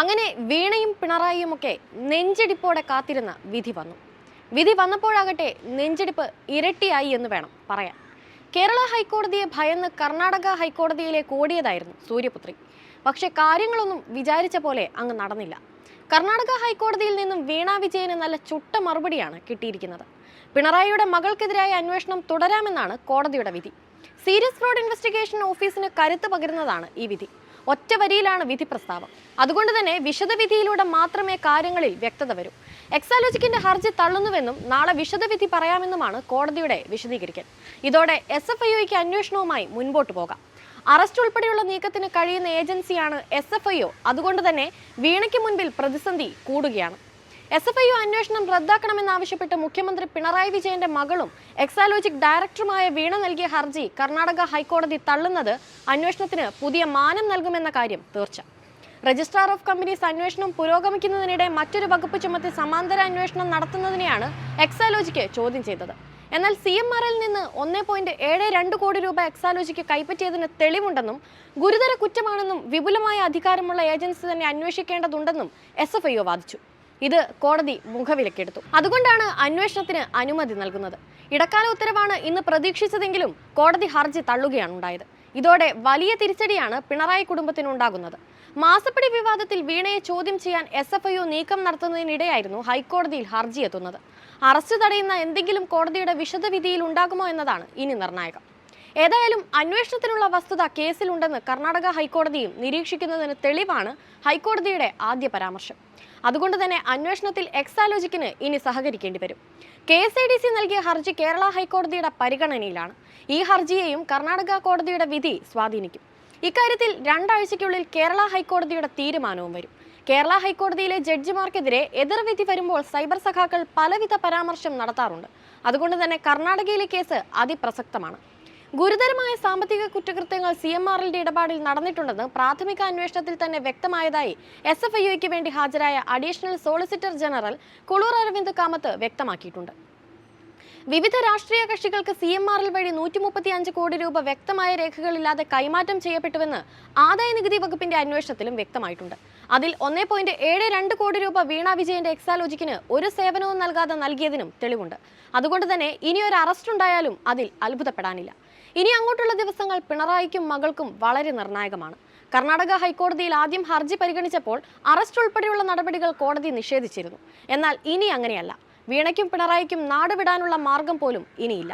അങ്ങനെ വീണയും പിണറായിയും ഒക്കെ നെഞ്ചിടിപ്പോടെ കാത്തിരുന്ന വിധി വന്നു. വിധി വന്നപ്പോഴാകട്ടെ നെഞ്ചിടിപ്പ് ഇരട്ടിയായി എന്ന് വേണം പറയാൻ. കേരള ഹൈക്കോടതിയെ ഭയന്ന് കർണാടക ഹൈക്കോടതിയിലേക്ക് ഓടിയതായിരുന്നു സൂര്യപുത്രി. പക്ഷെ കാര്യങ്ങളൊന്നും വിചാരിച്ച പോലെ അങ്ങ് നടന്നില്ല. കർണാടക ഹൈക്കോടതിയിൽ നിന്നും വീണ വിജയന് നല്ല ചുട്ട മറുപടിയാണ് കിട്ടിയിരിക്കുന്നത്. പിണറായിയുടെ മകൾക്കെതിരായ അന്വേഷണം തുടരാമെന്നാണ് കോടതിയുടെ വിധി. സീരിയസ് ഫ്രോഡ് ഇൻവെസ്റ്റിഗേഷൻ ഓഫീസിന് കരുത്ത് പകരുന്നതാണ് ഈ വിധി. ഒറ്റ വരിയിലാണ് വിധി പ്രസ്താവം. അതുകൊണ്ട് തന്നെ വിശദവിധിയിലൂടെ മാത്രമേ കാര്യങ്ങളിൽ വ്യക്തത വരൂ. എക്സാലോജിക്കിന്റെ ഹർജി തള്ളുന്നുവെന്നും നാളെ വിശദവിധി പറയാമെന്നുമാണ് കോടതിയുടെ വിശദീകരിക്കൽ. ഇതോടെ SFIOയ്ക്ക് അന്വേഷണവുമായി മുൻപോട്ട് പോകാം. അറസ്റ്റ് ഉൾപ്പെടെയുള്ള നീക്കത്തിന് കഴിയുന്ന ഏജൻസിയാണ് SFIO. അതുകൊണ്ട് തന്നെ വീണയ്ക്ക് മുൻപിൽ പ്രതിസന്ധി കൂടുകയാണ്. SFIO അന്വേഷണം റദ്ദാക്കണമെന്നാവശ്യപ്പെട്ട് മുഖ്യമന്ത്രി പിണറായി വിജയന്റെ മകളും എക്സാലോജിക് ഡയറക്ടറുമായ വീണ നൽകിയ ഹർജി കർണാടക ഹൈക്കോടതി തള്ളുന്നത് അന്വേഷണത്തിന് പുതിയ മാനം നൽകുമെന്ന കാര്യം തീർച്ച. രജിസ്ട്രാർ ഓഫ് കമ്പനീസ് അന്വേഷണം പുരോഗമിക്കുന്നതിനിടെ മറ്റൊരു വകുപ്പ് ചുമത്തി സമാന്തര അന്വേഷണം നടത്തുന്നതിനെയാണ് എക്സാലോജിക്ക് ചോദ്യം ചെയ്തത്. എന്നാൽ CMRL നിന്ന് 1.72 കോടി രൂപ എക്സാലോജിക്ക് കൈപ്പറ്റിയതിന് തെളിവുണ്ടെന്നും ഗുരുതര കുറ്റമാണെന്നും വിപുലമായ അധികാരമുള്ള ഏജൻസി തന്നെ അന്വേഷിക്കേണ്ടതുണ്ടെന്നും SFIO വാദിച്ചു. ഇത് കോടതി മുഖവിലക്കെടുത്തു. അതുകൊണ്ടാണ് അന്വേഷണത്തിന് അനുമതി നൽകുന്നത്. ഇടക്കാല ഉത്തരവാണ് ഇന്ന് പ്രതീക്ഷിച്ചതെങ്കിലും കോടതി ഹർജി തള്ളുകയാണ് ഉണ്ടായത്. ഇതോടെ വലിയ തിരിച്ചടിയാണ് പിണറായി കുടുംബത്തിനുണ്ടാകുന്നത്. മാസപ്പടി വിവാദത്തിൽ വീണയെ ചോദ്യം ചെയ്യാൻ SFIO നീക്കം നടത്തുന്നതിനിടെയായിരുന്നു ഹൈക്കോടതിയിൽ ഹർജി എത്തുന്നത്. അറസ്റ്റ് തടയുന്ന എന്തെങ്കിലും കോടതിയുടെ വിശദവിധിയിൽ ഉണ്ടാകുമോ എന്നതാണ് ഇനി നിർണായകം. ഏതായാലും അന്വേഷണത്തിനുള്ള വസ്തുത കേസിലുണ്ടെന്ന് കർണാടക ഹൈക്കോടതിയും നിരീക്ഷിക്കുന്നതിന് തെളിവാണ് ഹൈക്കോടതിയുടെ ആദ്യ പരാമർശം. അതുകൊണ്ട് തന്നെ അന്വേഷണത്തിൽ എക്സാലോജിക്കിന് ഇനി സഹകരിക്കേണ്ടി വരും. KSADC നൽകിയ ഹർജി കേരള ഹൈക്കോടതിയുടെ പരിഗണനയിലാണ്. ഈ ഹർജിയെയും കർണാടക കോടതിയുടെ വിധി സ്വാധീനിക്കും. ഇക്കാര്യത്തിൽ 2 ആഴ്ചയ്ക്കുള്ളിൽ കേരള ഹൈക്കോടതിയുടെ തീരുമാനവും വരും. കേരള ഹൈക്കോടതിയിലെ ജഡ്ജിമാർക്കെതിരെ എതിർവിധി വരുമ്പോൾ സൈബർ സഖാക്കൾ പലവിധ പരാമർശം നടത്താറുണ്ട്. അതുകൊണ്ട് തന്നെ കർണാടകയിലെ കേസ് അതിപ്രസക്തമാണ്. ഗുരുതരമായ സാമ്പത്തിക കുറ്റകൃത്യങ്ങൾ CMRLന്റെ ഇടപാടിൽ നടന്നിട്ടുണ്ടെന്ന് പ്രാഥമിക അന്വേഷണത്തിൽ തന്നെ വ്യക്തമായതായി SFIOയ്ക്ക് വേണ്ടി ഹാജരായ additional solicitor general Kulur Aravind Kamath വ്യക്തമാക്കിയിട്ടുണ്ട്. വിവിധ രാഷ്ട്രീയ കക്ഷികൾക്ക് CMRL വഴി 135 കോടി രൂപ വ്യക്തമായ രേഖകളില്ലാതെ കൈമാറ്റം ചെയ്യപ്പെട്ടുവെന്ന് ആദായ നികുതി വകുപ്പിന്റെ അന്വേഷണത്തിലും വ്യക്തമായിട്ടുണ്ട്. അതിൽ 1.72 കോടി രൂപ വീണ വിജയന്റെ എക്സാലോജിക്കിന് ഒരു സേവനവും നൽകാതെ നൽകിയതിനും തെളിവുണ്ട്. അതുകൊണ്ട് തന്നെ ഇനിയൊരു അറസ്റ്റ് ഉണ്ടായാലും അതിൽ അത്ഭുതപ്പെടാനില്ല. ഇനി അങ്ങോട്ടുള്ള ദിവസങ്ങൾ പിണറായിക്കും മകൾക്കും വളരെ നിർണായകമാണ്. കർണാടക ഹൈക്കോടതിയിൽ ആദ്യം ഹർജി പരിഗണിച്ചപ്പോൾ അറസ്റ്റ് ഉൾപ്പെടെയുള്ള നടപടികൾ കോടതി നിഷേധിച്ചിരുന്നു. എന്നാൽ ഇനി അങ്ങനെയല്ല. വീണയ്ക്കും പിണറായിക്കും നാട് വിടാനുള്ള മാർഗം പോലും ഇനിയില്ല.